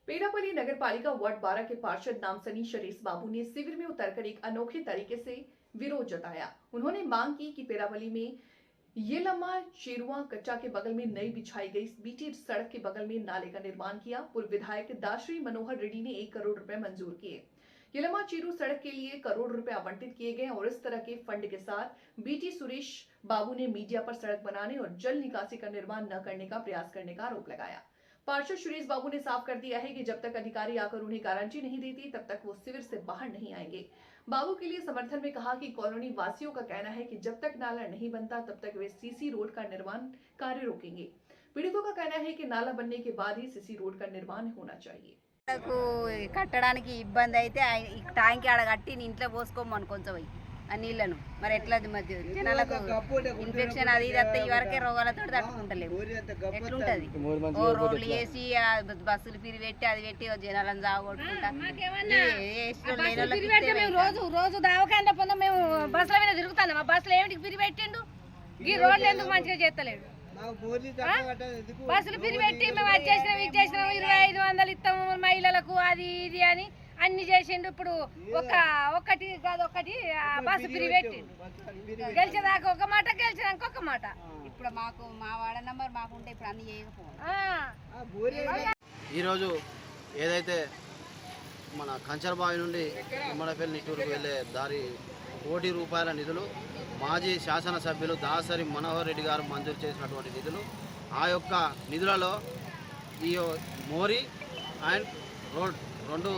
पेड़ापल्ली नगर पालिका वार्ड 12 के पार्षद नामसनी शरीस बाबू ने शिविर में उतरकर एक अनोखे तरीके से विरोध जताया। उन्होंने मांग की कि पेड़ापल्ली में ये लम्मा चेरुआ कच्चा के बगल में नई बिछाई गई बीटी सड़क के बगल में नाले का निर्माण किया। पूर्व विधायक दाश्री मनोहर रेड्डी ने 1 करोड़ रुपए मंजूर किए। येलमा चीरू सड़क के लिए करोड़ रुपए आवंटित किए गए और इस तरह के फंड के साथ बीटी सुरेश बाबू ने मीडिया पर सड़क बनाने और जल निकासी का निर्माण न करने का प्रयास करने का आरोप लगाया। पार्षद सुरेश बाबू ने साफ कर दिया है कि जब तक अधिकारी आकर उन्हें गारंटी नहीं देती तब तक वो शिविर से बाहर नहीं आएंगे। बाबू के लिए समर्थन में कहा कि कॉलोनी वासियों का कहना है कि जब तक नाला नहीं बनता तब तक वे सीसी रोड का निर्माण कार्य रोकेंगे। पीड़ितों का कहना है कि नाला बनने के बाद ही सीसी रोड का निर्माण होना चाहिए। కట్టడానికి ఇబ్బంది అయితే ట్యాంక్ ఆడ కట్టి ఇంట్లో పోసుకోమని కొంచెం పోయి ఆ నీళ్లను మరి ఎట్లా మరి జనాలకు ఇన్ఫెక్షన్ అది ఇది వస్తే ఇవరకే రోగాలతో తట్టుకుంటలేము ఎట్లుంటది ఓ రోడ్లు వేసి బస్సులు పిరి పెట్టి అది పెట్టి జనాలను జాగొట్టుకుంటా రోజు దావకాండ పొంద మేము బస్సుల మీద తిరుగుతాం ఆ బస్సులో ఏమిటికి పిరి పెట్టిండు ఈ రోడ్లు ఎందుకు మంచిగా చేస్తలేడు బస్సులు పిరి పెట్టి మేము అది చేసినాం ఇది చేసినాం 2500 ఇస్తాము మహిళలకు అది ఇది అని అన్ని చేసిండు। ఇప్పుడు ఒకటి కాదు ఒకటి బస్సు పిరి పెట్టిండు గెలిచేదాకా ఒక మాట గెలిచినాక ఒక మాట ఇప్పుడు మాకు మా వార్డ్ నంబర్ మాకుంటే ఇప్పుడు అన్ని చేయకపోవాలి। ఈరోజు ఏదైతే మన కంచర్బావి నుండి ఉమ్మడపల్లి నిట్టూరుకు వెళ్ళే దారి ₹1 కోటి నిధులు మాజీ శాసనసభ్యులు దాసరి మనోహర్ రెడ్డి గారు మంజూరు చేసినటువంటి నిధులు, ఆ యొక్క నిధులలో ఈ మోరీ అండ్ రోడ్ రెండు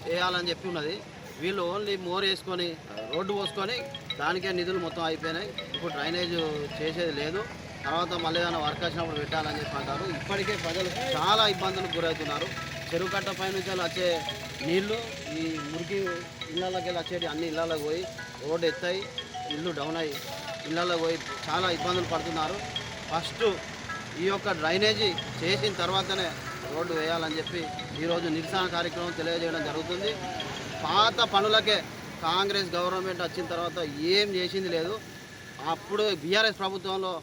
వేయాలని చెప్పి ఉన్నది। వీళ్ళు ఓన్లీ మోర్ వేసుకొని రోడ్డు పోసుకొని దానికే నిధులు మొత్తం అయిపోయినాయి। ఇప్పుడు డ్రైనేజ్ చేసేది లేదు, తర్వాత మళ్ళీ ఏదైనా వర్క్ వచ్చినప్పుడు పెట్టాలని చెప్పి అంటారు। ఇప్పటికే ప్రజలు చాలా ఇబ్బందులకు గురవుతున్నారు। చెరువు కట్ట పై నుంచి వచ్చే నీళ్లు ఈ మురికి ఇళ్ళకి వెళ్ళి వచ్చేటి అన్ని ఇళ్ళకి పోయి రోడ్డు ఎత్తాయి, ఇల్లు డౌన్ అయ్యి ఇళ్ళకి పోయి చాలా ఇబ్బందులు పడుతున్నారు। ఫస్ట్ ఈ యొక్క డ్రైనేజీ చేసిన తర్వాతనే రోడ్డు వేయాలని చెప్పి ఈరోజు నిరసన కార్యక్రమం తెలియజేయడం జరుగుతుంది। పాత పనులకే కాంగ్రెస్ గవర్నమెంట్ వచ్చిన తర్వాత ఏం చేసింది లేదు। అప్పుడు బీఆర్ఎస్ ప్రభుత్వంలో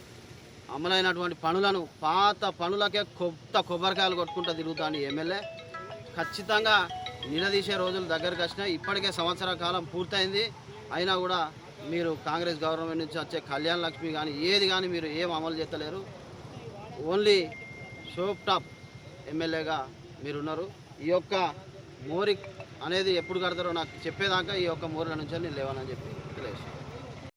అమలైనటువంటి పనులను పాత పనులకే కొత్త కొబ్బరికాయలు కొట్టుకుంటూ తిరుగుతాను ఎమ్మెల్యే। ఖచ్చితంగా నిలదీసే రోజులు దగ్గరకు వచ్చినాయి। ఇప్పటికే సంవత్సర కాలం పూర్తయింది, అయినా కూడా మీరు కాంగ్రెస్ గవర్నమెంట్ నుంచి వచ్చే కళ్యాణ లక్ష్మి కానీ ఏది కానీ మీరు ఏం అమలు చేస్తలేరు। ఓన్లీ షోప్ టాప్ ఎమ్మెల్యేగా మీరున్నారు। ఈ యొక్క మోరి అనేది ఎప్పుడు కడతారో నాకు చెప్పేదాకా ఈ యొక్క మోరీల నుంచి నేను లేవాలని చెప్పి తెలియజేస్తాను।